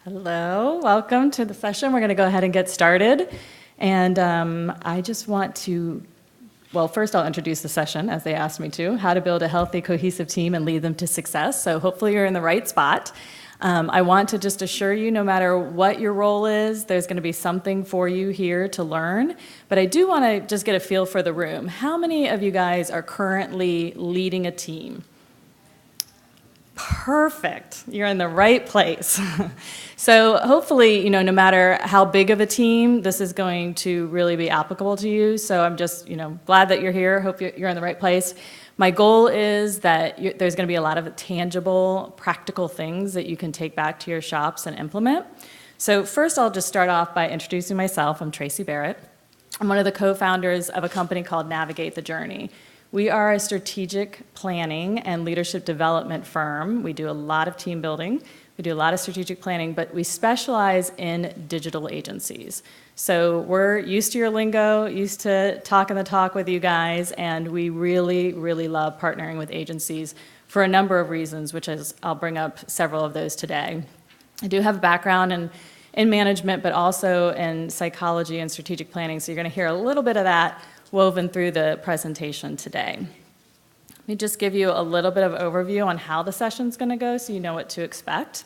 Hello, welcome to the session. We're going to go ahead and get started. And I just want to, well, first I'll introduce the session as they asked me to, how to build a healthy, cohesive team and lead them to success. So hopefully you're in the right spot. I want to just assure you, no matter what your role is, there's going to be something for you here to learn. But I do want to just get a feel for the room. How many of you guys are currently leading a team? Perfect. You're in the right place. So hopefully, no matter how big of a team, this is going to really be applicable to you. So I'm just, glad that you're here. Hope you're in the right place. My goal is that there's going to be a lot of tangible, practical things that you can take back to your shops and implement. So first, I'll just start off by introducing myself. I'm Tracy Barrett. I'm one of the co-founders of a company called Navigate the Journey. We are a strategic planning and leadership development firm. We do a lot of team building. We do a lot of strategic planning, but we specialize in digital agencies. So we're used to your lingo, used to talking the talk with you guys, and we really, really love partnering with agencies for a number of reasons, which is I'll bring up several of those today. I do have a background in management, but also in psychology and strategic planning, so you're going to hear a little bit of that woven through the presentation today. Let me just give you a little bit of overview on how the session's going to go so you know what to expect.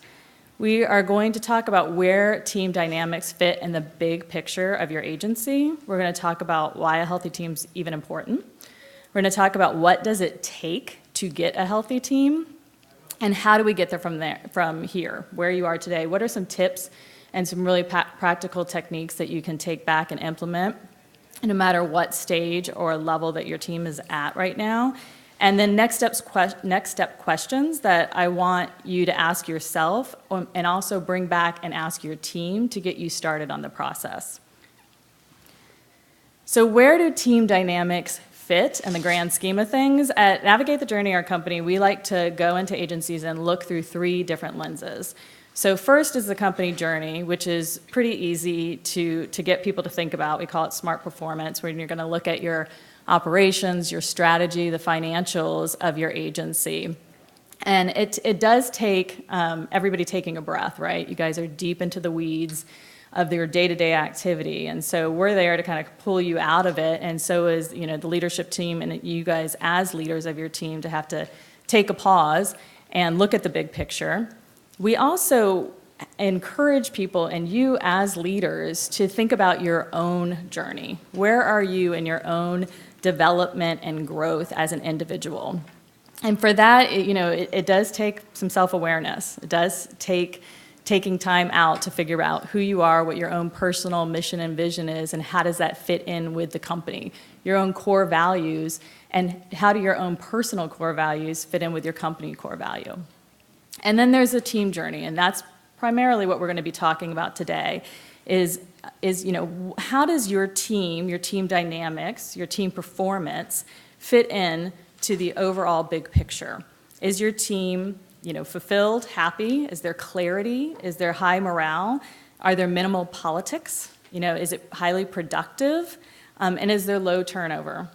We are going to talk about where team dynamics fit in the big picture of your agency. We're going to talk about why a healthy team's even important. We're going to talk about what does it take to get a healthy team, and how do we get there from here, where you are today. What are some tips and some really practical techniques that you can take back and implement, no matter what stage or level that your team is at right now. And then next step questions that I want you to ask yourself and also bring back and ask your team to get you started on the process. So where do team dynamics fit in the grand scheme of things? At Navigate the Journey, our company, we like to go into agencies and look through 3 different lenses. So first is the company journey, which is pretty easy to get people to think about. We call it smart performance, where you're going to look at your operations, your strategy, the financials of your agency. And it does take everybody taking a breath, right? You guys are deep into the weeds of your day-to-day activity. And so we're there to kind of pull you out of it. And so is, the leadership team and you guys as leaders of your team to have to take a pause and look at the big picture. We also encourage people and you as leaders to think about your own journey. Where are you in your own development and growth as an individual? And for that, it does take some self-awareness. It does take taking time out to figure out who you are, what your own personal mission and vision is, and how does that fit in with the company, your own core values, and how do your own personal core values fit in with your company core value. And then there's a team journey, and that's primarily what we're going to be talking about today, is how does your team dynamics, your team performance fit in to the overall big picture? Is your team, fulfilled, happy? Is there clarity? Is there high morale? Are there minimal politics? Is it highly productive? And is there low turnover?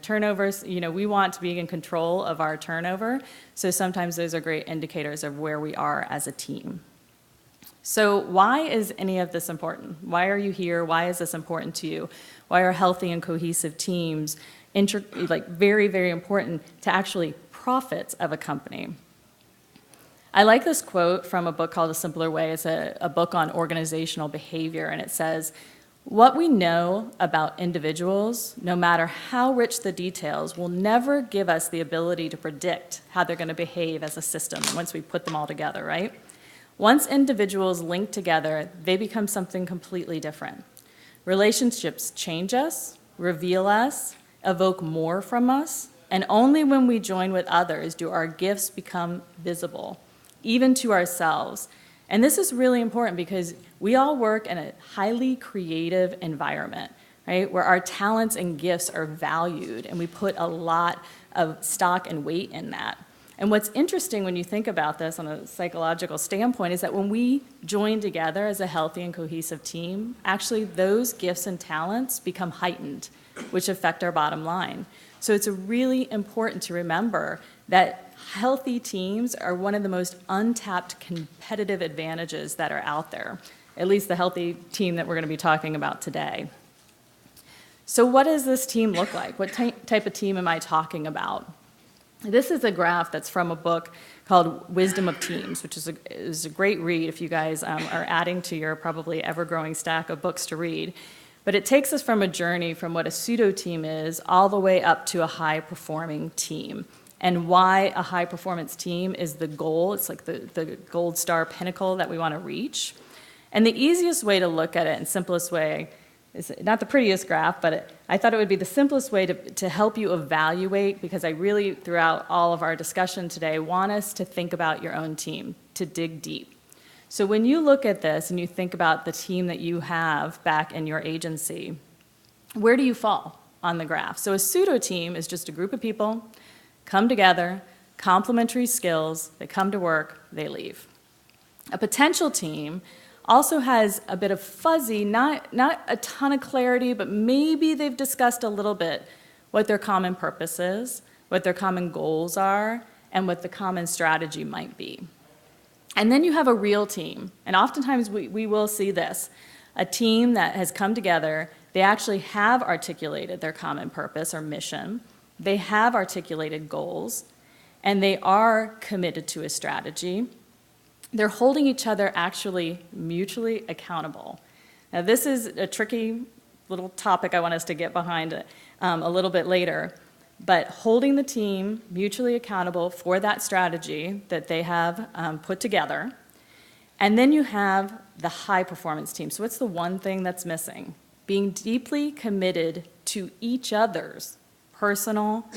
Turnovers, we want to be in control of our turnover, so sometimes those are great indicators of where we are as a team. So why is any of this important? Why are you here? Why is this important to you? Why are healthy and cohesive teams very, very important to actually profits of a company? I like this quote from a book called A Simpler Way. It's a book on organizational behavior, and it says, "What we know about individuals, no matter how rich the details, will never give us the ability to predict how they're going to behave as a system once we put them all together," right? Once individuals link together, they become something completely different. Relationships change us, reveal us, evoke more from us, and only when we join with others do our gifts become visible, even to ourselves. And this is really important because we all work in a highly creative environment, right, where our talents and gifts are valued, and we put a lot of stock and weight in that. And what's interesting when you think about this on a psychological standpoint is that when we join together as a healthy and cohesive team, actually those gifts and talents become heightened, which affect our bottom line. So it's really important to remember that healthy teams are one of the most untapped competitive advantages that are out there, at least the healthy team that we're going to be talking about today. So what does this team look like? What type of team am I talking about? This is a graph that's from a book called Wisdom of Teams, which is a great read if you guys are adding to your probably ever-growing stack of books to read. But it takes us from a journey from what a pseudo team is all the way up to a high-performing team. And why a high-performance team is the goal. It's like the gold star pinnacle that we want to reach. And the easiest way to look at it and simplest way is not the prettiest graph, but I thought it would be the simplest way to help you evaluate, because I really, throughout all of our discussion today, want us to think about your own team, to dig deep. So when you look at this and you think about the team that you have back in your agency, where do you fall on the graph? So a pseudo team is just a group of people come together, complementary skills, they come to work, they leave. A potential team also has a bit of fuzzy, not a ton of clarity, but maybe they've discussed a little bit what their common purpose is, what their common goals are, and what the common strategy might be. And then you have a real team, and oftentimes we will see this, a team that has come together, they actually have articulated their common purpose or mission, they have articulated goals, and they are committed to a strategy. They're holding each other actually mutually accountable. Now this is a tricky little topic I want us to get behind a little bit later, but holding the team mutually accountable for that strategy that they have put together. And then you have the high performance team. So what's the one thing that's missing? Being deeply committed to each other's personal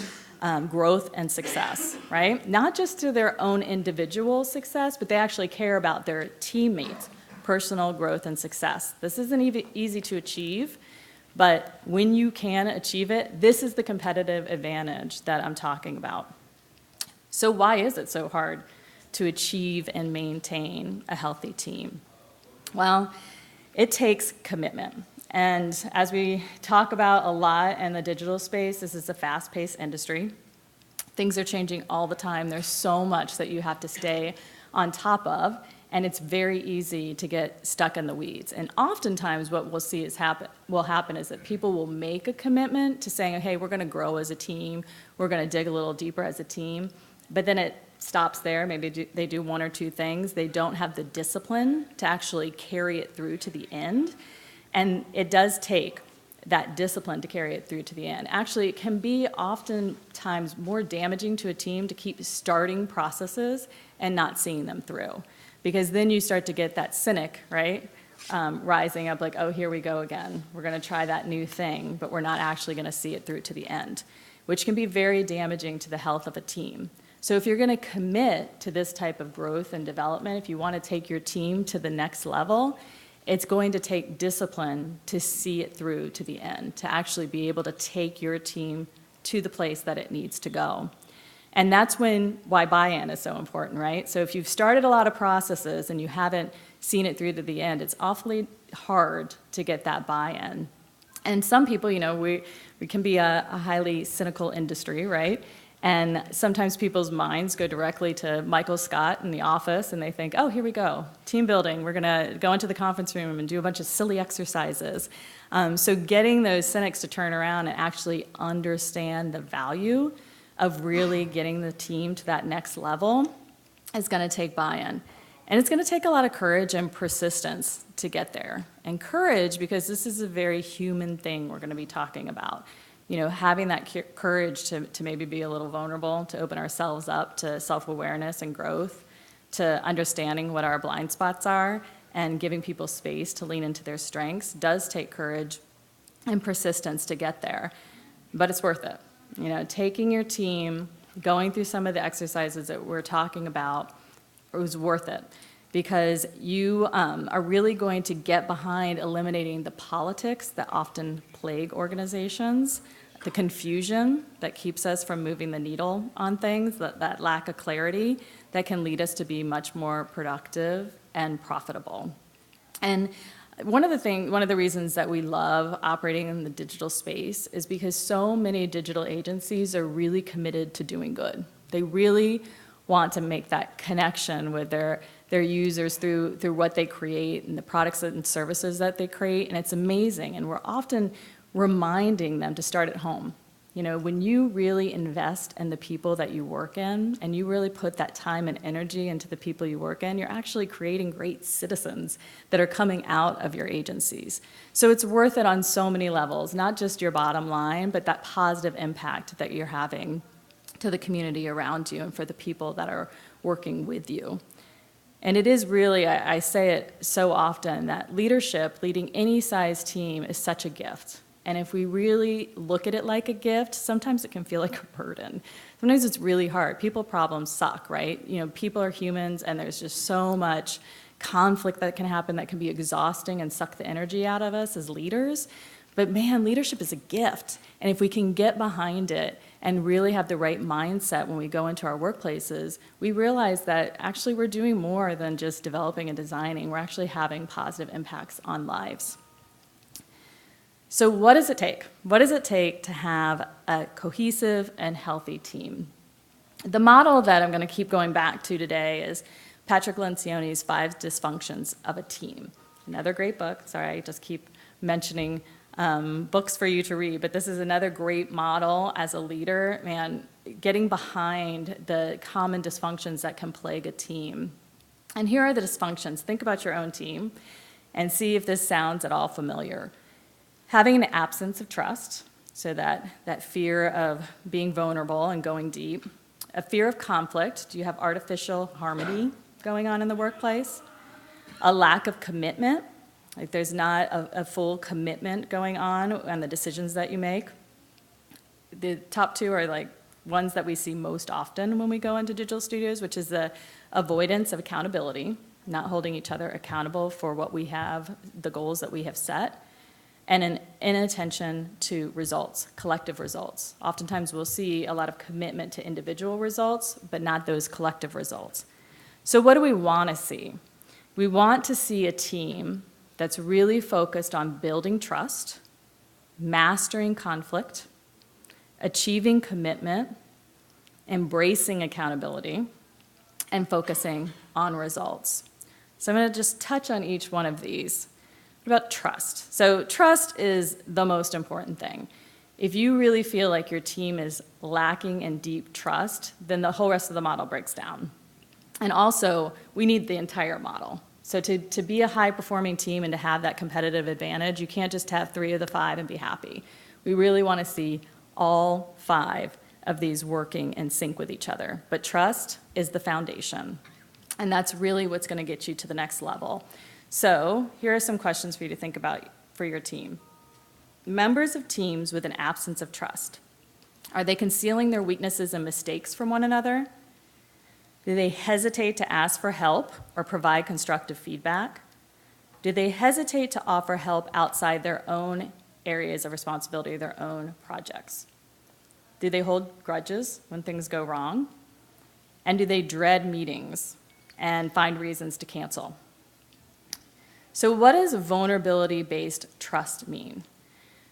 growth and success, right? Not just to their own individual success, but they actually care about their teammates' personal growth and success. This isn't easy to achieve, but when you can achieve it, this is the competitive advantage that I'm talking about. So why is it so hard to achieve and maintain a healthy team? Well, it takes commitment. And as we talk about a lot in the digital space, this is a fast-paced industry. Things are changing all the time. There's so much that you have to stay on top of, and it's very easy to get stuck in the weeds. And oftentimes what we'll see will happen is that people will make a commitment to saying, hey, we're going to grow as a team, we're going to dig a little deeper as a team, but then it stops there. Maybe they do one or two things. They don't have the discipline to actually carry it through to the end. And it does take that discipline to carry it through to the end. Actually, it can be oftentimes more damaging to a team to keep starting processes and not seeing them through. Because then you start to get that cynic, right? Rising up like, oh, here we go again. We're going to try that new thing, but we're not actually going to see it through to the end, which can be very damaging to the health of a team. So if you're going to commit to this type of growth and development, if you want to take your team to the next level, it's going to take discipline to see it through to the end, to actually be able to take your team to the place that it needs to go. And that's why buy-in is so important, right? So if you've started a lot of processes and you haven't seen it through to the end, it's awfully hard to get that buy-in. And some people, we can be a highly cynical industry, right? And sometimes people's minds go directly to Michael Scott in The Office, and they think, oh, here we go, team building. We're going to go into the conference room and do a bunch of silly exercises. So getting those cynics to turn around and actually understand the value of really getting the team to that next level is going to take buy-in. And it's going to take a lot of courage and persistence to get there. And courage, because this is a very human thing we're going to be talking about. Having that courage to maybe be a little vulnerable, to open ourselves up to self-awareness and growth, to understanding what our blind spots are, and giving people space to lean into their strengths does take courage and persistence to get there. But it's worth it. Taking your team, going through some of the exercises that we're talking about, it was worth it. Because you are really going to get behind eliminating the politics that often plague organizations, the confusion that keeps us from moving the needle on things, that lack of clarity that can lead us to be much more productive and profitable. And one of the reasons that we love operating in the digital space is because so many digital agencies are really committed to doing good. They really want to make that connection with their users through what they create and the products and services that they create, and it's amazing. And we're often reminding them to start at home. You know, when you really invest in the people that you work in, and you really put that time and energy into the people you work in, you're actually creating great citizens that are coming out of your agencies. So it's worth it on so many levels, not just your bottom line, but that positive impact that you're having to the community around you and for the people that are working with you. And it is really, I say it so often, that leadership, leading any size team, is such a gift. And if we really look at it like a gift, sometimes it can feel like a burden. Sometimes it's really hard. People problems suck, right? You know, people are humans, and there's just so much conflict that can happen that can be exhausting and suck the energy out of us as leaders. But man, leadership is a gift. And if we can get behind it and really have the right mindset when we go into our workplaces, we realize that actually we're doing more than just developing and designing. We're actually having positive impacts on lives. So what does it take? What does it take to have a cohesive and healthy team? The model that I'm going to keep going back to today is Patrick Lencioni's 5 Dysfunctions of a Team. Another great book. Sorry, I just keep mentioning books for you to read, but this is another great model as a leader, man, getting behind the common dysfunctions that can plague a team. And here are the dysfunctions. Think about your own team and see if this sounds at all familiar. Having an absence of trust, so that fear of being vulnerable and going deep. A fear of conflict. Do you have artificial harmony going on in the workplace? A lack of commitment. Like there's not a full commitment going on the decisions that you make. The top 2 are like ones that we see most often when we go into digital studios, which is the avoidance of accountability, not holding each other accountable for what we have, the goals that we have set. And an inattention to results, collective results. Oftentimes we'll see a lot of commitment to individual results, but not those collective results. So what do we want to see? We want to see a team that's really focused on building trust, mastering conflict, achieving commitment, embracing accountability, and focusing on results. So I'm going to just touch on each one of these. What about trust? So trust is the most important thing. If you really feel like your team is lacking in deep trust, then the whole rest of the model breaks down. And also, we need the entire model. So to be a high-performing team and to have that competitive advantage, you can't just have 3 of the 5 and be happy. We really want to see all 5 of these working in sync with each other. But trust is the foundation. And that's really what's going to get you to the next level. So here are some questions for you to think about for your team. Members of teams with an absence of trust. Are they concealing their weaknesses and mistakes from one another? Do they hesitate to ask for help or provide constructive feedback? Do they hesitate to offer help outside their own areas of responsibility, their own projects? Do they hold grudges when things go wrong? And do they dread meetings and find reasons to cancel? So what does vulnerability-based trust mean?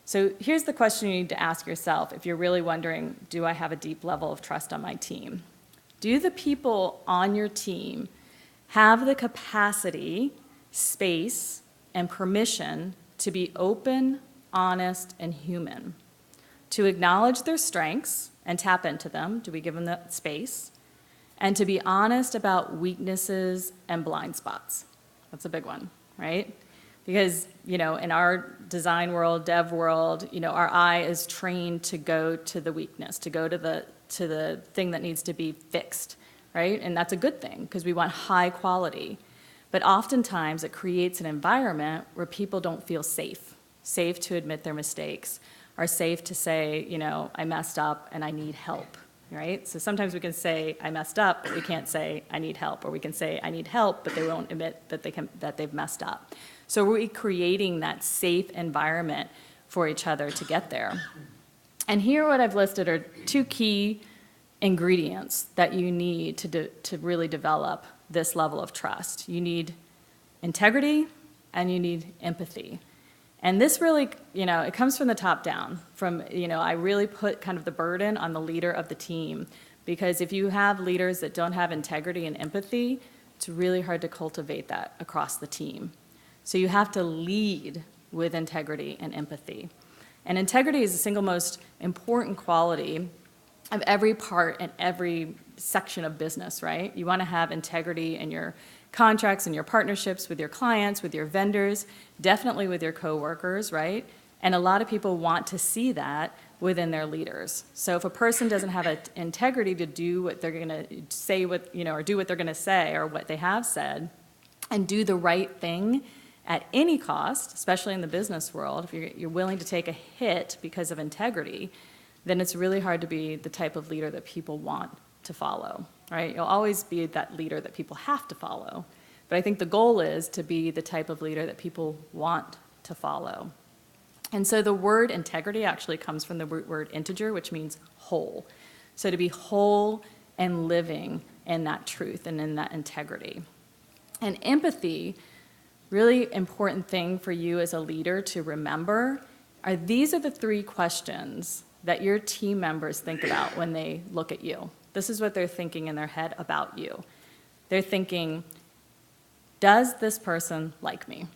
So here's the question you need to ask yourself if you're really wondering, do I have a deep level of trust on my team? Do the people on your team have the capacity, space, and permission to be open, honest, and human? To acknowledge their strengths and tap into them? Do we give them that space? And to be honest about weaknesses and blind spots. That's a big one, right? Because, in our design world, dev world, our eye is trained to go to the weakness, to go to the thing that needs to be fixed, right? And that's a good thing because we want high quality. But oftentimes it creates an environment where people don't feel safe to admit their mistakes, are safe to say, I messed up and I need help, right? So sometimes we can say, I messed up, but we can't say, I need help. Or we can say, I need help, but they won't admit that they've messed up. So we're creating that safe environment for each other to get there. And here what I've listed are 2 key ingredients that you need to really develop this level of trust. You need integrity and you need empathy. And this really, it comes from the top down. I really put kind of the burden on the leader of the team. Because if you have leaders that don't have integrity and empathy, it's really hard to cultivate that across the team. So you have to lead with integrity and empathy. And integrity is the single most important quality of every part and every section of business, right? You want to have integrity in your contracts and your partnerships with your clients, with your vendors, definitely with your coworkers, right? And a lot of people want to see that within their leaders. So if a person doesn't have an integrity to do what they're going to say, or do what they're going to say or what they have said, and do the right thing at any cost, especially in the business world, if you're willing to take a hit because of integrity, then it's really hard to be the type of leader that people want to follow, right? You'll always be that leader that people have to follow. But I think the goal is to be the type of leader that people want to follow. And so the word integrity actually comes from the root word integer, which means whole. So to be whole and living in that truth and in that integrity. And empathy, really important thing for you as a leader to remember, these are the 3 questions that your team members think about when they look at you. This is what they're thinking in their head about you. They're thinking, does this person like me?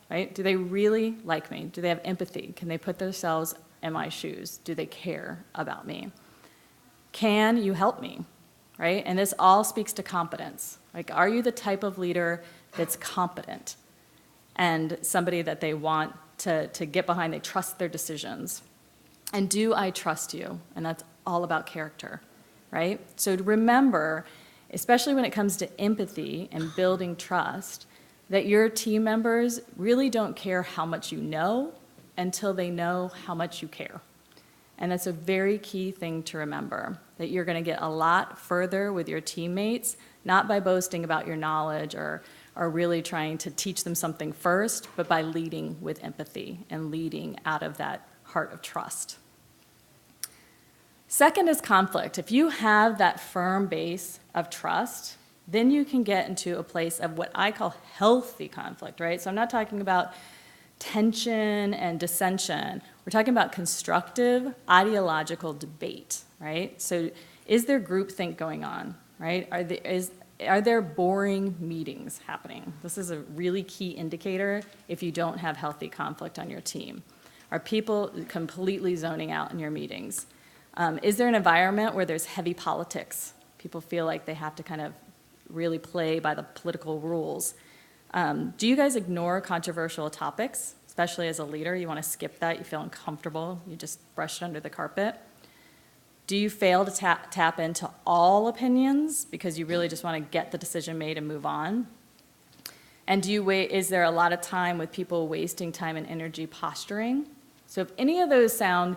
Right? Do they really like me? Do they have empathy? Can they put themselves in my shoes? Do they care about me? Can you help me? Right? And this all speaks to competence. Like, are you the type of leader that's competent and somebody that they want to get behind, they trust their decisions? And do I trust you? And that's all about character, right? So remember, especially when it comes to empathy and building trust, that your team members really don't care how much you know until they know how much you care. And that's a very key thing to remember, that you're going to get a lot further with your teammates, not by boasting about your knowledge or really trying to teach them something first, but by leading with empathy and leading out of that heart of trust. Second is conflict. If you have that firm base of trust, then you can get into a place of what I call healthy conflict, right? So I'm not talking about tension and dissension. We're talking about constructive ideological debate, right? So is there groupthink going on, right? Are there boring meetings happening? This is a really key indicator if you don't have healthy conflict on your team. Are people completely zoning out in your meetings? Is there an environment where there's heavy politics? People feel like they have to kind of really play by the political rules. Do you guys ignore controversial topics, especially as a leader? You want to skip that, you feel uncomfortable, you just brush it under the carpet. Do you fail to tap into all opinions because you really just want to get the decision made and move on? And is there a lot of time with people wasting time and energy posturing? So if any of those sound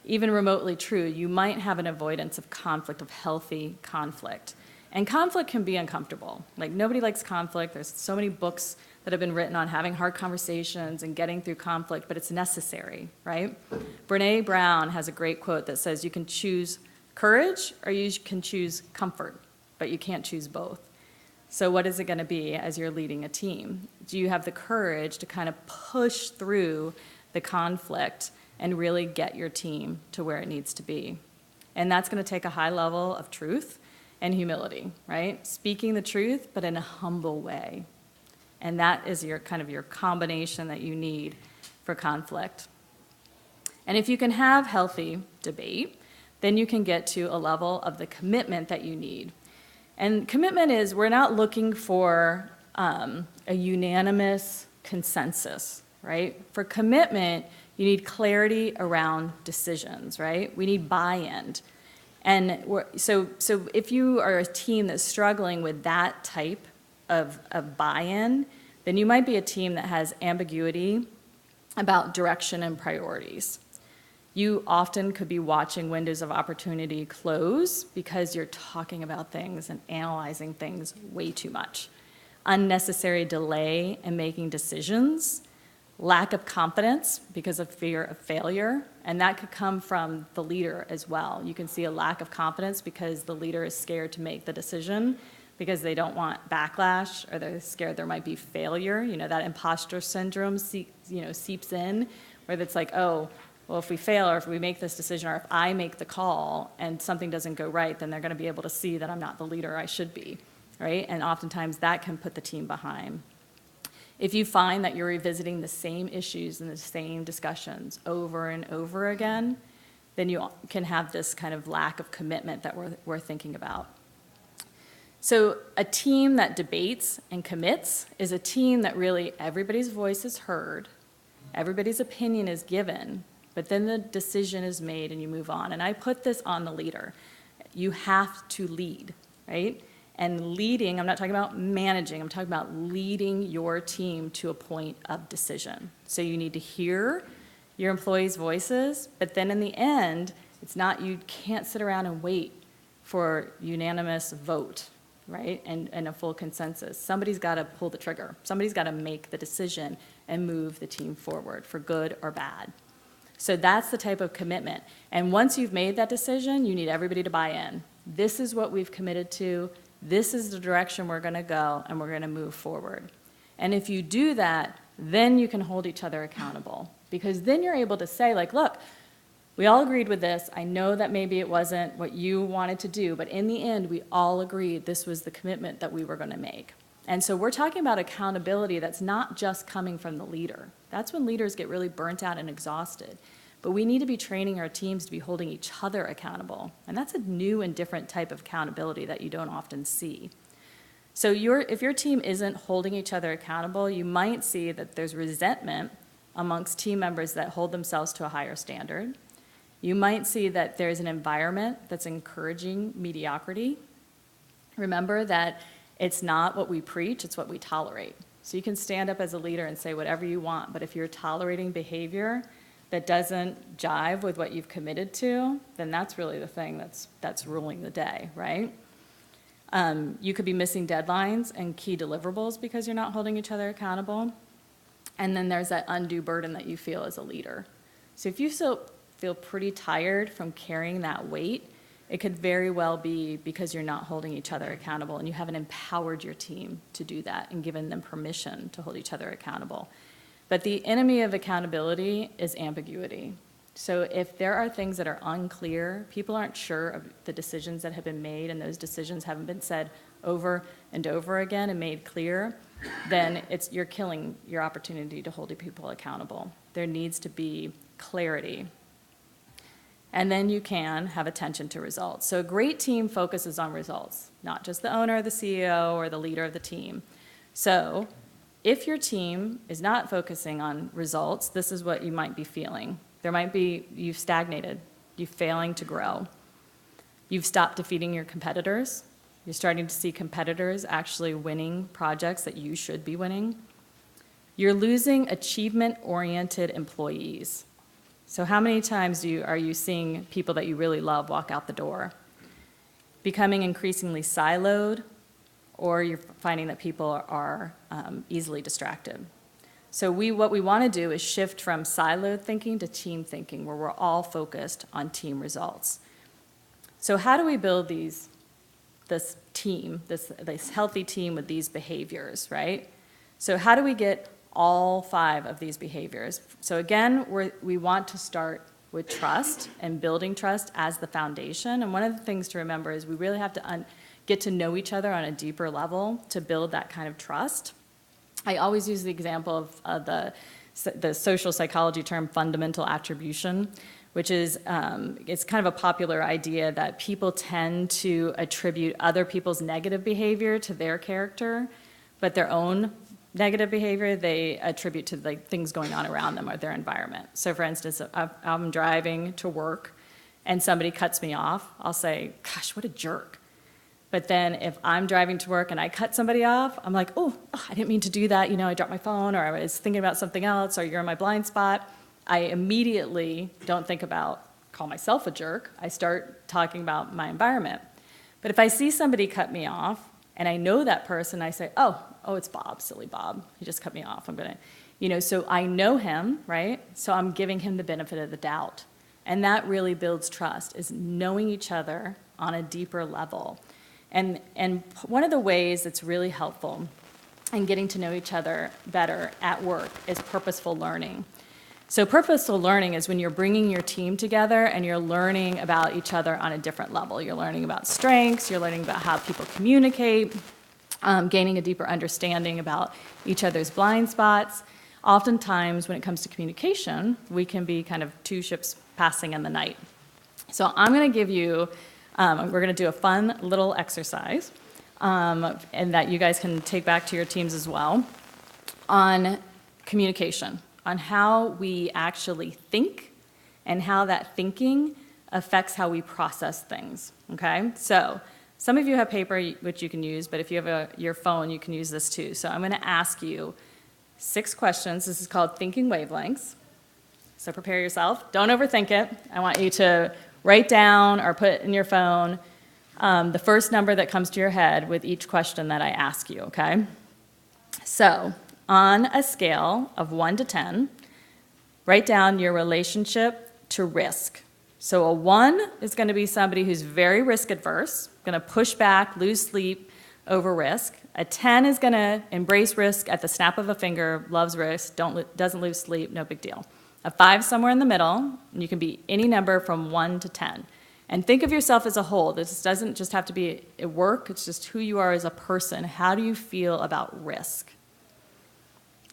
even remotely true, you might have an avoidance of conflict, of healthy conflict. And conflict can be uncomfortable. Like, nobody likes conflict. There's so many books that have been written on having hard conversations and getting through conflict, but it's necessary, right? Brene Brown has a great quote that says, you can choose courage or you can choose comfort, but you can't choose both. So what is it going to be as you're leading a team? Do you have the courage to kind of push through the conflict and really get your team to where it needs to be? And that's going to take a high level of truth and humility, right? Speaking the truth, but in a humble way. And that is your combination that you need for conflict. And if you can have healthy debate, then you can get to a level of the commitment that you need. And commitment is, we're not looking for a unanimous consensus, right? For commitment, you need clarity around decisions, right? We need buy-in. And so if you are a team that's struggling with that type of buy-in, then you might be a team that has ambiguity about direction and priorities. You often could be watching windows of opportunity close because you're talking about things and analyzing things way too much. Unnecessary delay in making decisions, lack of confidence because of fear of failure, and that could come from the leader as well. You can see a lack of confidence because the leader is scared to make the decision because they don't want backlash, or they're scared there might be failure. You know, that imposter syndrome seeps in, where it's like, oh, well, if we fail or if we make this decision or if I make the call and something doesn't go right, then they're going to be able to see that I'm not the leader I should be, right? And oftentimes that can put the team behind. If you find that you're revisiting the same issues and the same discussions over and over again, then you can have this kind of lack of commitment that we're thinking about. So a team that debates and commits is a team that really everybody's voice is heard, everybody's opinion is given, but then the decision is made and you move on. And I put this on the leader. You have to lead, right? And leading, I'm not talking about managing, I'm talking about leading your team to a point of decision. So you need to hear your employees' voices, but then in the end, it's not, you can't sit around and wait for unanimous vote, right? And a full consensus. Somebody's got to pull the trigger. Somebody's got to make the decision and move the team forward for good or bad. So that's the type of commitment. And once you've made that decision, you need everybody to buy in. This is what we've committed to. This is the direction we're going to go, and we're going to move forward. And if you do that, then you can hold each other accountable. Because then you're able to say, like, look, we all agreed with this. I know that maybe it wasn't what you wanted to do, but in the end, we all agreed this was the commitment that we were going to make. And so we're talking about accountability that's not just coming from the leader. That's when leaders get really burnt out and exhausted. But we need to be training our teams to be holding each other accountable. And that's a new and different type of accountability that you don't often see. So if your team isn't holding each other accountable, you might see that there's resentment amongst team members that hold themselves to a higher standard. You might see that there's an environment that's encouraging mediocrity. Remember that it's not what we preach, it's what we tolerate. So you can stand up as a leader and say whatever you want, but if you're tolerating behavior that doesn't jive with what you've committed to, then that's really the thing that's ruling the day, right? You could be missing deadlines and key deliverables because you're not holding each other accountable. And then there's that undue burden that you feel as a leader. So if you feel pretty tired from carrying that weight, it could very well be because you're not holding each other accountable and you haven't empowered your team to do that and given them permission to hold each other accountable. But the enemy of accountability is ambiguity. So if there are things that are unclear, people aren't sure of the decisions that have been made and those decisions haven't been said over and over again and made clear, then you're killing your opportunity to hold people accountable. There needs to be clarity. And then you can have attention to results. So a great team focuses on results, not just the owner or the CEO or the leader of the team. So if your team is not focusing on results, this is what you might be feeling. There might be you've stagnated, you're failing to grow. You've stopped defeating your competitors. You're starting to see competitors actually winning projects that you should be winning. You're losing achievement-oriented employees. So how many times are you seeing people that you really love walk out the door? Becoming increasingly siloed, or you're finding that people are easily distracted. So what we want to do is shift from siloed thinking to team thinking, where we're all focused on team results. So how do we build this healthy team with these behaviors, right? So how do we get all 5 of these behaviors? So again, we want to start with trust and building trust as the foundation. And one of the things to remember is we really have to get to know each other on a deeper level to build that kind of trust. I always use the example of the social psychology term fundamental attribution, which is it's kind of a popular idea that people tend to attribute other people's negative behavior to their character, but their own negative behavior they attribute to like things going on around them or their environment. So for instance, I'm driving to work and somebody cuts me off, I'll say, gosh, what a jerk. But then if I'm driving to work and I cut somebody off, I'm like, oh, I didn't mean to do that. I dropped my phone, or I was thinking about something else, or you're in my blind spot. I immediately don't call myself a jerk. I start talking about my environment. But if I see somebody cut me off and I know that person, I say, oh, it's Bob, silly Bob. He just cut me off. I'm going to, so I know him, right? So I'm giving him the benefit of the doubt. And that really builds trust, is knowing each other on a deeper level. And one of the ways that's really helpful in getting to know each other better at work is purposeful learning. So purposeful learning is when you're bringing your team together and you're learning about each other on a different level. You're learning about strengths, you're learning about how people communicate, gaining a deeper understanding about each other's blind spots. Oftentimes, when it comes to communication, we can be kind of two ships passing in the night. So I'm going to give you, we're going to do a fun little exercise, and that you guys can take back to your teams as well, on communication, on how we actually think and how that thinking affects how we process things, okay? So some of you have paper, which you can use, but if you have your phone, you can use this too. So I'm going to ask you 6 questions. This is called thinking wavelengths. So prepare yourself. Don't overthink it. I want you to write down or put in your phone the first number that comes to your head with each question that I ask you, okay? So on a scale of 1 to 10, write down your relationship to risk. So a 1 is going to be somebody who's very risk adverse, going to push back, lose sleep over risk. A 10 is going to embrace risk at the snap of a finger, loves risk, doesn't lose sleep, no big deal. A 5 somewhere in the middle, and you can be any number from 1 to 10. And think of yourself as a whole. This doesn't just have to be at work, it's just who you are as a person. How do you feel about risk?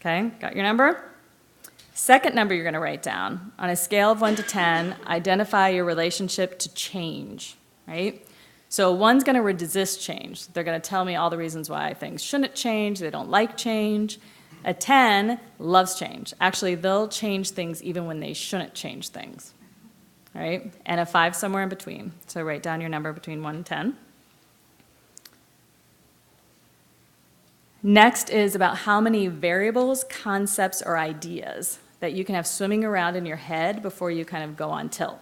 Okay, got your number? Second number you're going to write down. On a scale of 1 to 10, identify your relationship to change, right? So 1's going to resist change. They're going to tell me all the reasons why things shouldn't change, they don't like change. A 10 loves change. Actually, they'll change things even when they shouldn't change things, right? And a 5 somewhere in between. So write down your number between 1 and 10. Next is about how many variables, concepts, or ideas that you can have swimming around in your head before you kind of go on tilt.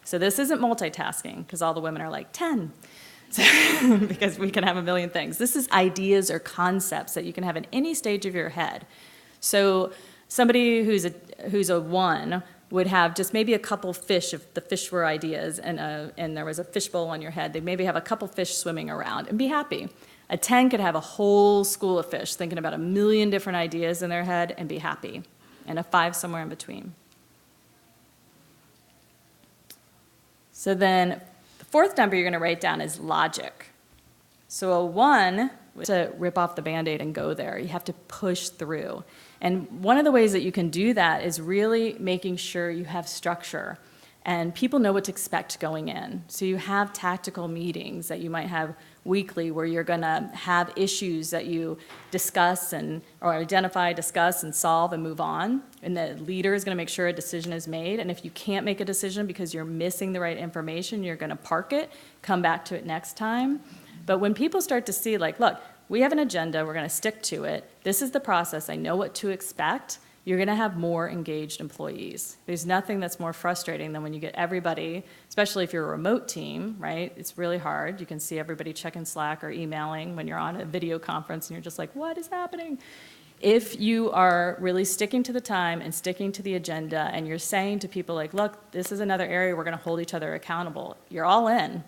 So this isn't multitasking, because all the women are like 10, because we can have a million things. This is ideas or concepts that you can have in any stage of your head. So somebody who's a 1 would have just maybe a couple fish, if the fish were ideas, and there was a fishbowl on your head. They'd maybe have a couple fish swimming around and be happy. A 10 could have a whole school of fish thinking about a million different ideas in their head and be happy. And a 5 somewhere in between. So then the 4th number you're going to write down is logic. So a 1, to rip off the Band-Aid and go there, you have to push through. And one of the ways that you can do that is really making sure you have structure and people know what to expect going in. So you have tactical meetings that you might have weekly where you're going to have issues that you discuss or identify, discuss, and solve and move on. And the leader is going to make sure a decision is made. And if you can't make a decision because you're missing the right information, you're going to park it, come back to it next time. But when people start to see, like, look, we have an agenda, we're going to stick to it, this is the process, I know what to expect, you're going to have more engaged employees. There's nothing that's more frustrating than when you get everybody, especially if you're a remote team, right? It's really hard. You can see everybody checking Slack or emailing when you're on a video conference and you're just like, what is happening? If you are really sticking to the time and sticking to the agenda and you're saying to people like, look, this is another area we're going to hold each other accountable, you're all in,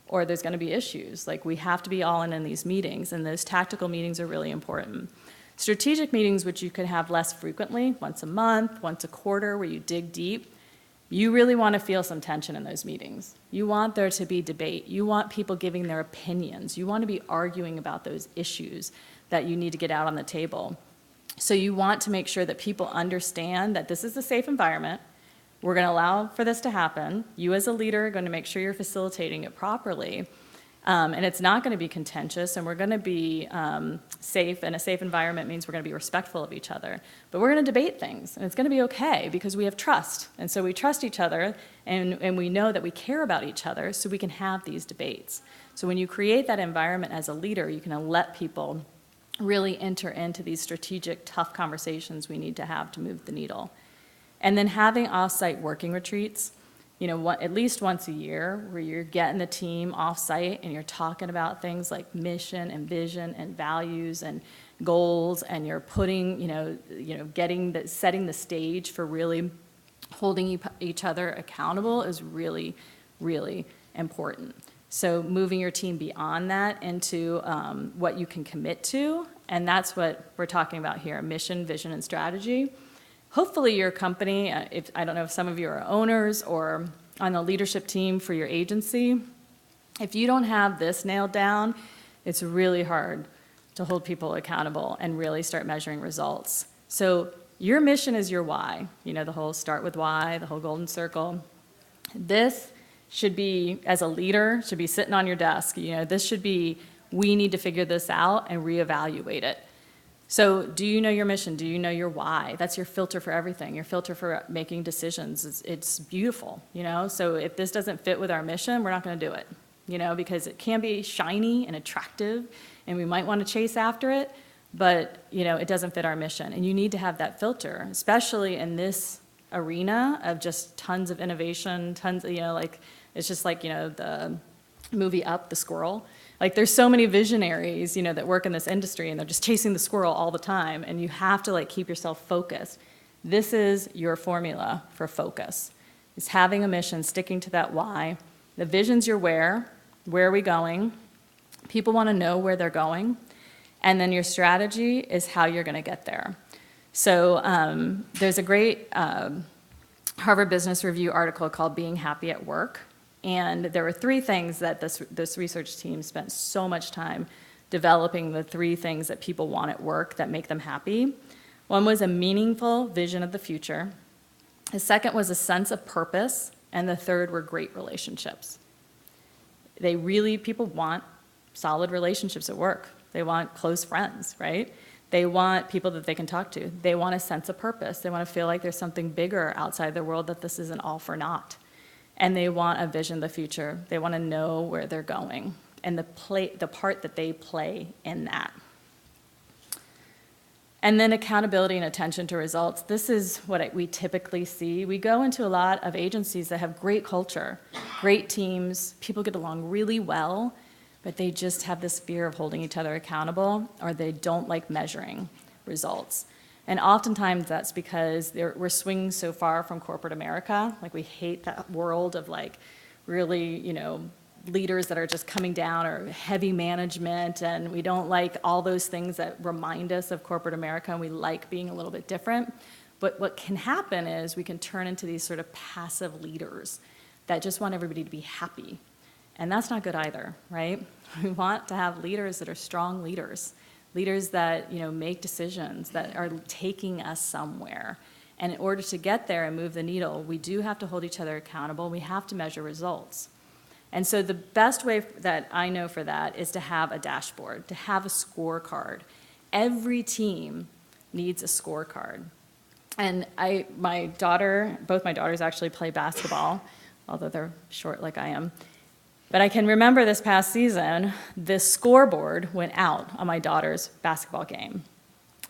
or there's going to be issues. Like, we have to be all in these meetings, and those tactical meetings are really important. Strategic meetings, which you could have less frequently, once a month, once a quarter, where you dig deep, you really want to feel some tension in those meetings. You want there to be debate. You want people giving their opinions. You want to be arguing about those issues that you need to get out on the table. So you want to make sure that people understand that this is a safe environment. We're going to allow for this to happen. You as a leader are going to make sure you're facilitating it properly. And it's not going to be contentious, and we're going to be safe, and a safe environment means we're going to be respectful of each other. But we're going to debate things, and it's going to be okay because we have trust. And so we trust each other, and we know that we care about each other, so we can have these debates. So when you create that environment as a leader, you can let people really enter into these strategic, tough conversations we need to have to move the needle. And then having off-site working retreats, you know, at least once a year, where you're getting the team off-site and you're talking about things like mission and vision and values and goals, and you're putting, setting the stage for really holding each other accountable is really, really important. So moving your team beyond that into what you can commit to, and that's what we're talking about here, mission, vision, and strategy. hopefully your company, I don't know if some of you are owners or on the leadership team for your agency, if you don't have this nailed down, it's really hard to hold people accountable and really start measuring results. So your mission is your why, the whole start with why, the whole golden circle. This should be, as a leader, should be sitting on your desk. This should be, we need to figure this out and reevaluate it. So do you know your mission? Do you know your why? That's your filter for everything, your filter for making decisions. It's beautiful, So if this doesn't fit with our mission, we're not going to do it, because it can be shiny and attractive, and we might want to chase after it, but, it doesn't fit our mission. And you need to have that filter, especially in this arena of just tons of innovation, tons of, it's just like, the movie Up, the squirrel. Like, there's so many visionaries, that work in this industry, and they're just chasing the squirrel all the time, and you have to, keep yourself focused. This is your formula for focus, is having a mission, sticking to that why. The vision's your where are we going? People want to know where they're going, and then your strategy is how you're going to get there. So there's a great Harvard Business Review article called Being Happy at Work. And there were 3 things that this research team spent so much time developing, the 3 things that people want at work that make them happy. One was a meaningful vision of the future. The second was a sense of purpose. And the third were great relationships. People want solid relationships at work. They want close friends, right? They want people that they can talk to. They want a sense of purpose. They want to feel like there's something bigger outside their world, that this isn't all for naught. And they want a vision of the future. They want to know where they're going and the part that they play in that. And then accountability and attention to results. This is what we typically see. We go into a lot of agencies that have great culture, great teams, people get along really well, but they just have this fear of holding each other accountable, or they don't like measuring results. And oftentimes that's because we're swinging so far from corporate America. We hate that world of really, leaders that are just coming down, or heavy management, and we don't like all those things that remind us of corporate America, and we like being a little bit different. But what can happen is we can turn into these sort of passive leaders that just want everybody to be happy. And that's not good either, right? We want to have leaders that are strong leaders that make decisions that are taking us somewhere. And in order to get there and move the needle, we do have to hold each other accountable. We have to measure results. And so the best way that I know for that is to have a dashboard, to have a scorecard. Every team needs a scorecard. And both my daughters actually play basketball, although they're short like I am. But I can remember this past season, this scoreboard went out on my daughter's basketball game.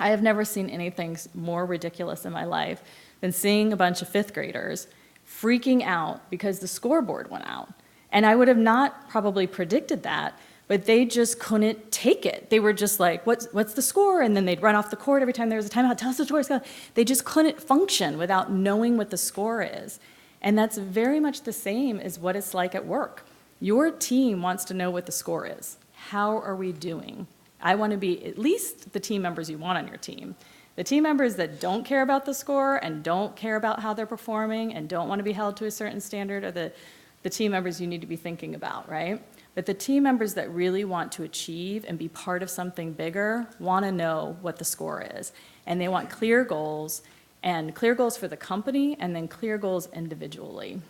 I have never seen anything more ridiculous in my life than seeing a bunch of 5th graders freaking out because the scoreboard went out. And I would have not probably predicted that, but they just couldn't take it. They were just like, what's the score? And then they'd run off the court every time there was a timeout. Tell us the score. They just couldn't function without knowing what the score is. And that's very much the same as what it's like at work. Your team wants to know what the score is. How are we doing? I want to be at least the team members you want on your team. The team members that don't care about the score and don't care about how they're performing and don't want to be held to a certain standard are the team members you need to be thinking about, right? But the team members that really want to achieve and be part of something bigger want to know what the score is. And they want clear goals for the company, and then clear goals individually.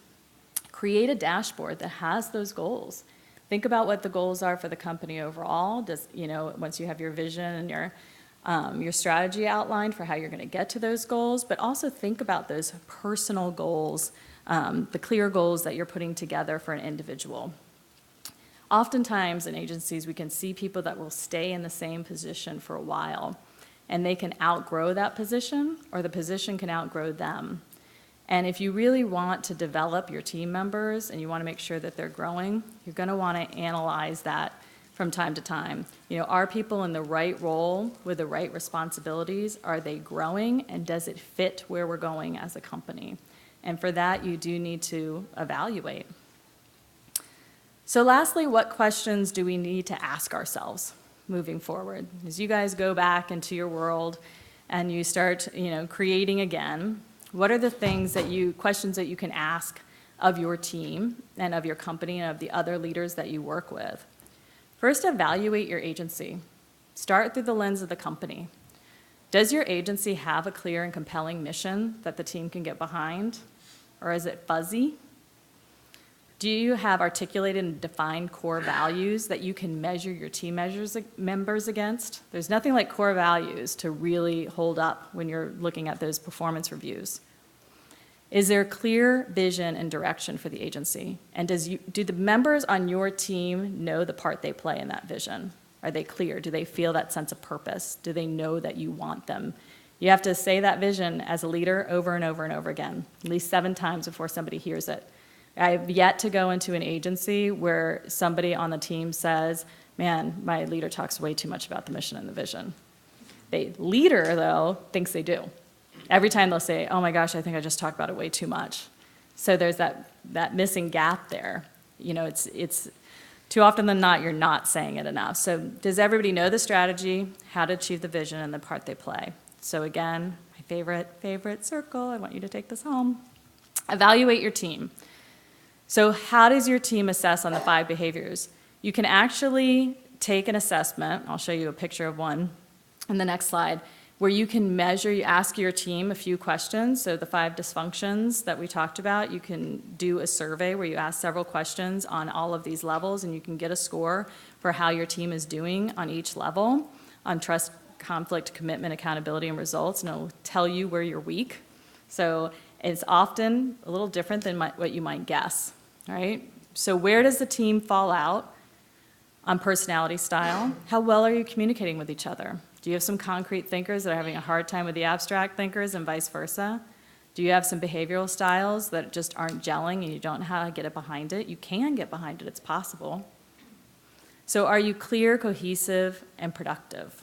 Create a dashboard that has those goals. Think about what the goals are for the company overall. Once you have your vision and your strategy outlined for how you're going to get to those goals, but also think about those personal goals, the clear goals that you're putting together for an individual. Oftentimes in agencies, we can see people that will stay in the same position for a while, and they can outgrow that position, or the position can outgrow them. And if you really want to develop your team members and you want to make sure that they're growing, you're going to want to analyze that from time to time. Are people in the right role with the right responsibilities? Are they growing? And does it fit where we're going as a company? And for that, you do need to evaluate. So lastly, what questions do we need to ask ourselves moving forward? As you guys go back into your world and you start, creating again, what are the questions that you can ask of your team and of your company and of the other leaders that you work with? First, evaluate your agency. Start through the lens of the company. Does your agency have a clear and compelling mission that the team can get behind? Or is it fuzzy? Do you have articulated and defined core values that you can measure your team members against? There's nothing like core values to really hold up when you're looking at those performance reviews. Is there a clear vision and direction for the agency? And do the members on your team know the part they play in that vision? Are they clear? Do they feel that sense of purpose? Do they know that you want them? You have to say that vision as a leader over and over and over again, at least 7 times before somebody hears it. I've yet to go into an agency where somebody on the team says, man, my leader talks way too much about the mission and the vision. The leader, though, thinks they do. Every time they'll say, oh my gosh, I think I just talked about it way too much. So there's that missing gap there. It's too often than not, you're not saying it enough. So does everybody know the strategy, how to achieve the vision, and the part they play? So again, my favorite circle, I want you to take this home. Evaluate your team. So how does your team assess on the 5 behaviors? You can actually take an assessment. I'll show you a picture of one in the next slide, where you can measure, you ask your team a few questions. So the 5 dysfunctions that we talked about, you can do a survey where you ask several questions on all of these levels, and you can get a score for how your team is doing on each level, on trust, conflict, commitment, accountability, and results, and it'll tell you where you're weak. So it's often a little different than what you might guess. All right, so where does the team fall out on personality style? How well are you communicating with each other? Do you have some concrete thinkers that are having a hard time with the abstract thinkers and vice versa? Do you have some behavioral styles that just aren't gelling and you don't know how to get it behind it? You can get behind it, it's possible. So are you clear, cohesive, and productive?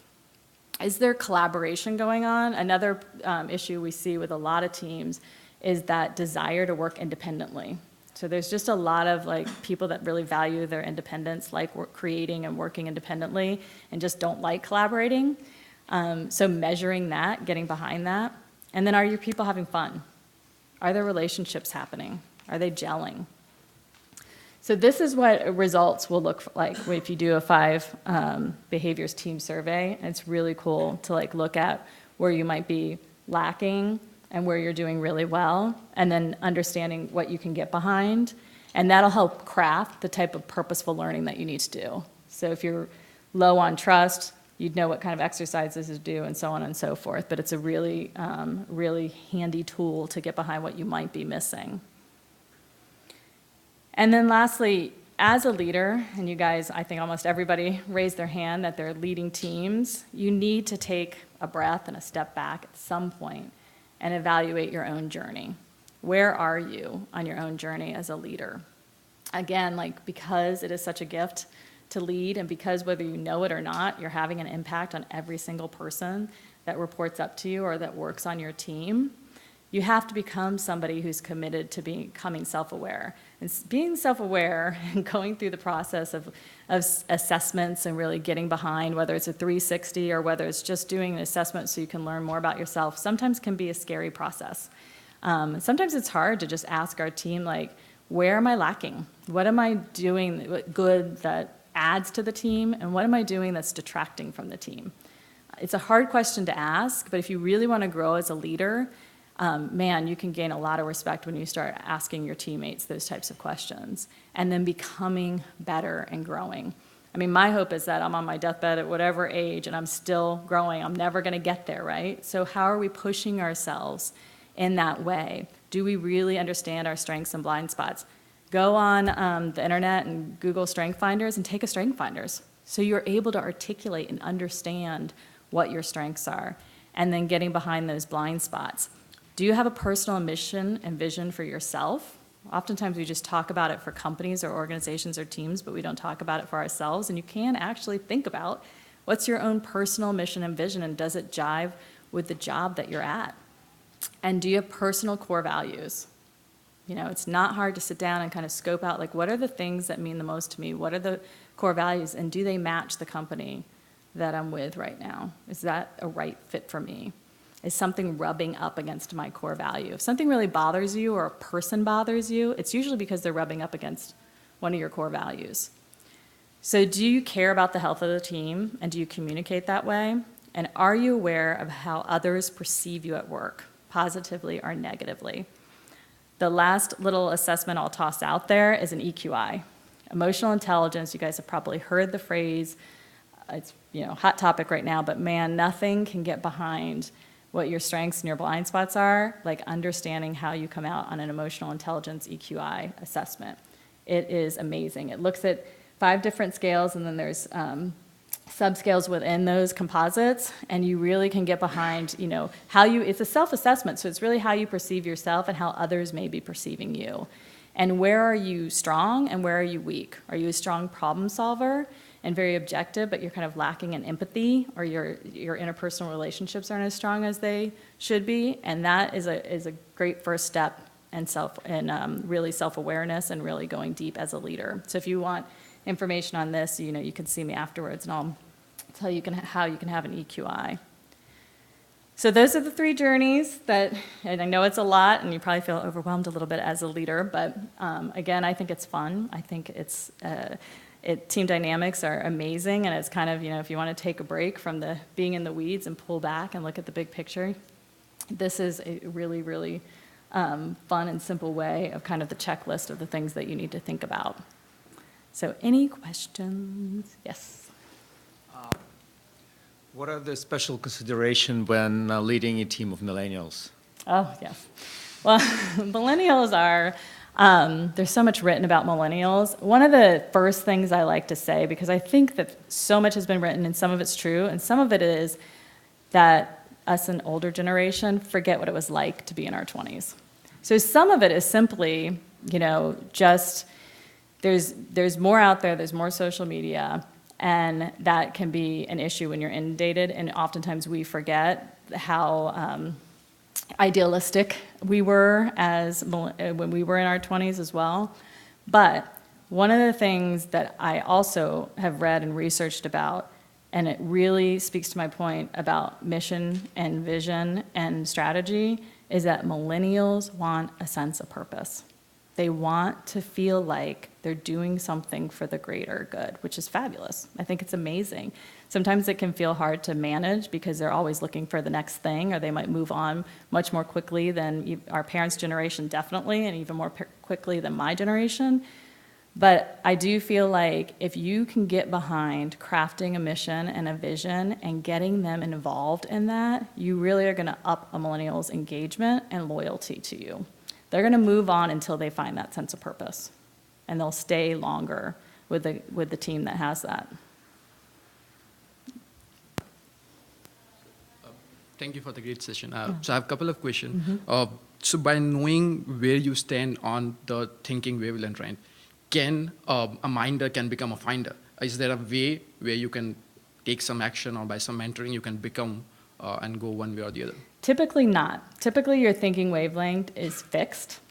Is there collaboration going on? Another issue we see with a lot of teams is that desire to work independently. So there's just a lot of people that really value their independence, like creating and working independently, and just don't like collaborating. So measuring that, getting behind that. And then are your people having fun? Are there relationships happening? Are they gelling? So this is what results will look like if you do a 5 behaviors team survey. And it's really cool to look at where you might be lacking and where you're doing really well, and then understanding what you can get behind. And that'll help craft the type of purposeful learning that you need to do. So if you're low on trust, you'd know what kind of exercises to do and so on and so forth. But it's a really, really handy tool to get behind what you might be missing. And then lastly, as a leader, and you guys, I think almost everybody raised their hand that they're leading teams, you need to take a breath and a step back at some point and evaluate your own journey. Where are you on your own journey as a leader? Again, because it is such a gift to lead, and because whether you know it or not, you're having an impact on every single person that reports up to you or that works on your team, you have to become somebody who's committed to becoming self-aware. And being self-aware and going through the process of assessments and really getting behind, whether it's a 360 or whether it's just doing an assessment so you can learn more about yourself, sometimes can be a scary process. Sometimes it's hard to just ask our team, where am I lacking? What am I doing good that adds to the team? And what am I doing that's detracting from the team? It's a hard question to ask, but if you really want to grow as a leader, you can gain a lot of respect when you start asking your teammates those types of questions and then becoming better and growing. My hope is that I'm on my deathbed at whatever age and I'm still growing. I'm never going to get there, right? So how are we pushing ourselves in that way? Do we really understand our strengths and blind spots? Go on the internet and Google Strength Finders and take a Strength Finders so you're able to articulate and understand what your strengths are, and then getting behind those blind spots. Do you have a personal mission and vision for yourself? Oftentimes we just talk about it for companies or organizations or teams, but we don't talk about it for ourselves. And you can actually think about what's your own personal mission and vision, and does it jive with the job that you're at? And do you have personal core values? It's not hard to sit down and kind of scope out, what are the things that mean the most to me? What are the core values, and do they match the company that I'm with right now? Is that a right fit for me? Is something rubbing up against my core value? If something really bothers you or a person bothers you, it's usually because they're rubbing up against one of your core values. So do you care about the health of the team, and do you communicate that way? And are you aware of how others perceive you at work, positively or negatively? The last little assessment I'll toss out there is an EQI. Emotional intelligence, you guys have probably heard the phrase, it's hot topic right now, but man, nothing can get behind what your strengths and your blind spots are, like understanding how you come out on an emotional intelligence EQI assessment. It is amazing. It looks at 5 different scales, and then there's subscales within those composites, and you really can get behind, how you, it's a self-assessment, so it's really how you perceive yourself and how others may be perceiving you. And where are you strong and where are you weak? Are you a strong problem solver and very objective, but you're kind of lacking in empathy, or your interpersonal relationships aren't as strong as they should be? And that is a great first step in really self-awareness and really going deep as a leader. So if you want information on this, you can see me afterwards, and I'll tell you how you can have an EQI. So those are the 3 journeys and I know it's a lot, and you probably feel overwhelmed a little bit as a leader, but again, I think it's fun. I think team dynamics are amazing, and it's kind of, if you want to take a break from the being in the weeds and pull back and look at the big picture, this is a really, really fun and simple way of kind of the checklist of the things that you need to think about. So any questions? Yes. What are the special considerations when leading a team of millennials? Oh, yes. Well, millennials are, there's so much written about millennials. One of the first things I like to say, because I think that so much has been written, and some of it's true, and some of it is that us, an older generation, forget what it was like to be in our 20s. So some of it is simply, just there's more out there, there's more social media, and that can be an issue when you're inundated, and oftentimes we forget how idealistic we were when we were in our 20s as well. But one of the things that I also have read and researched about, and it really speaks to my point about mission and vision and strategy, is that millennials want a sense of purpose. They want to feel like they're doing something for the greater good, which is fabulous. I think it's amazing. Sometimes it can feel hard to manage because they're always looking for the next thing, or they might move on much more quickly than our parents' generation, definitely, and even more quickly than my generation. But I do feel like if you can get behind crafting a mission and a vision and getting them involved in that, you really are going to up a millennial's engagement and loyalty to you. They're going to move on until they find that sense of purpose, and they'll stay longer with the team that has that. Thank you for the great session. So I have a couple of questions. Mm-hmm. So by knowing where you stand on the thinking wavelength, right, can a minder can become a finder? Is there a way where you can take some action, or by some mentoring you can become and go one way or the other? Typically not. Typically your thinking wavelength is fixed.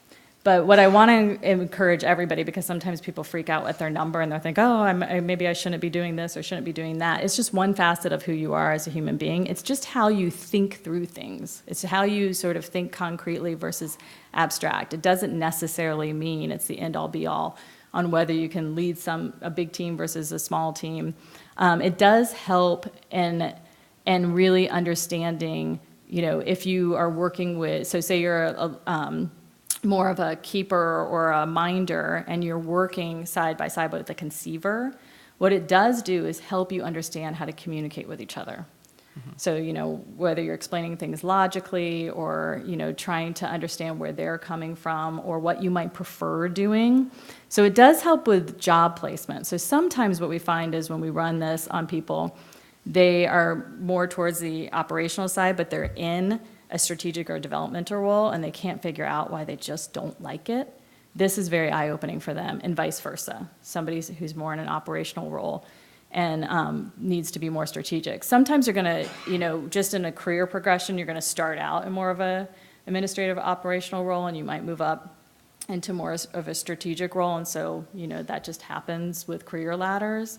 But what I want to encourage everybody, because sometimes people freak out with their number and they think, oh, maybe I shouldn't be doing this or shouldn't be doing that. It's just one facet of who you are as a human being. It's just how you think through things. It's how you sort of think concretely versus abstract. It doesn't necessarily mean it's the end-all be-all on whether you can lead a big team versus a small team. It does help in really understanding, if you are working with, so say you're more of a keeper or a minder, and you're working side by side with the conceiver, what it does do is help you understand how to communicate with each other. Mm-hmm. So, whether you're explaining things logically or, trying to understand where they're coming from or what you might prefer doing. So it does help with job placement. So sometimes what we find is when we run this on people, they are more towards the operational side, but they're in a strategic or developmental role, and they can't figure out why they just don't like it. This is very eye-opening for them, and vice versa. Somebody who's more in an operational role and needs to be more strategic. Sometimes you're going to, just in a career progression, you're going to start out in more of a administrative operational role, and you might move up into more of a strategic role, and so, that just happens with career ladders.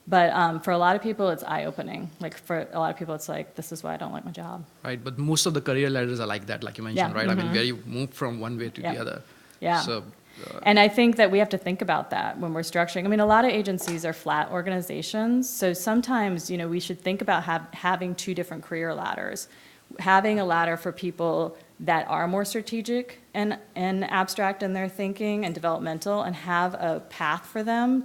But for a lot of people, it's eye-opening. Like for a lot of people, it's like, this is why I don't like my job. Right, but most of the career ladders are like that, like you mentioned, Yeah, right? I mean, where you move from one way to the Yeah. other. Yeah. So, And I think that we have to think about that when we're structuring. I mean, a lot of agencies are flat organizations, so sometimes, we should think about having two different career ladders. Having a ladder for people that are more strategic and abstract in their thinking and developmental, and have a path for them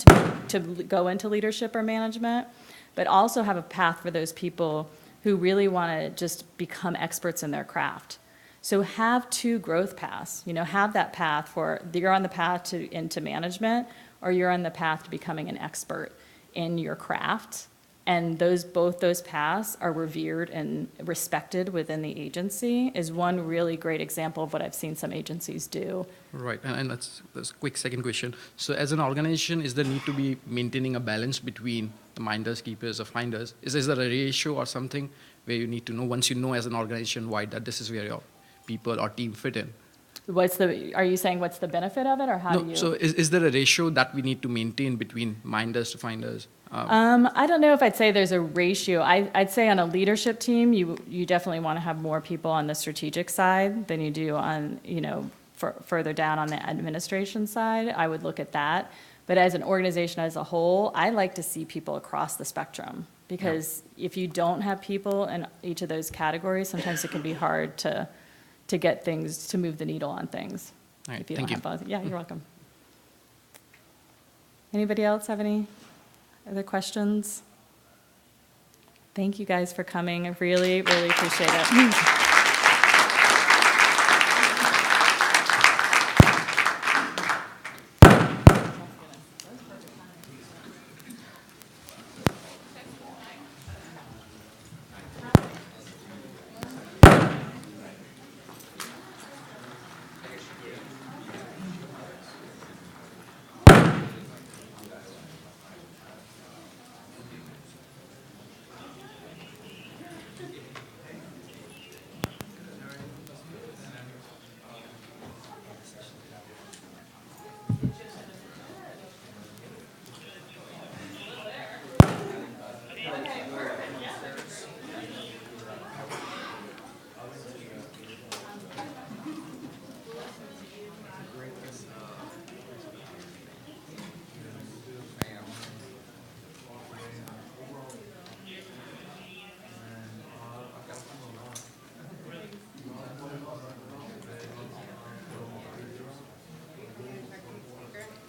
to go into leadership or management, but also have a path for those people who really want to just become experts in their craft. So have two growth paths, have that path for, you're on the path into management, or you're on the path to becoming an expert in your craft. And both those paths are revered and respected within the agency, is one really great example of what I've seen some agencies do. right, and that's a quick second question. So as an organization, is there need to be maintaining a balance between the minders, keepers, or finders? Is there a ratio or something where you need to know, once you know as an organization wide that this is where your people or team fit in? Are you saying what's the benefit of it, or how do you? So is there a ratio that we need to maintain between minders to finders? I don't know if I'd say there's a ratio. I'd say on a leadership team, you definitely want to have more people on the strategic side than you do on, further down on the administration side. I would look at that. But as an organization as a whole, I like to see people across the spectrum, because if you don't have people in each of those categories, sometimes it can be hard to get things, to move the needle on things. All right, If you thank don't have both. Yeah, you're welcome. Anybody else have any other questions? Thank you guys for coming. I really, really appreciate it.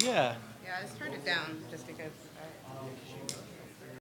Yeah. Yeah, I just turned it down just because